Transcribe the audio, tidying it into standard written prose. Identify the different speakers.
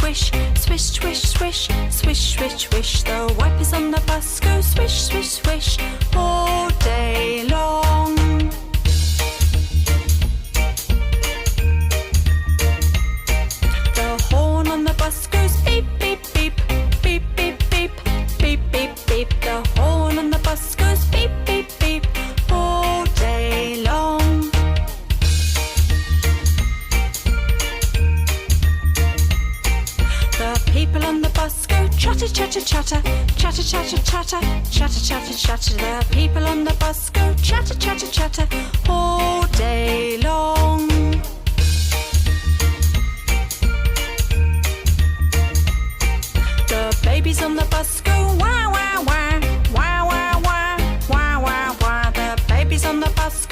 Speaker 1: swish, swish, swish, swish, swish, swish, swish. The wipers on the bus go swish, swish, swish all day long. The horn on the bus goes beep, beep, beep, beep, beep, beep, beep, beep, beep. The horn on the bus goes beep, beep, beep all day long. The people on the bus go chatter, chatter, chatter, chatter, chatter, chatter, chatter, chatter, chatter. The people on the bus go chatter, chatter, chatter all day long. The babies on the bus go wah, wah, wah, wah, wah, wah, wah, wah, wah. The babies on the bus go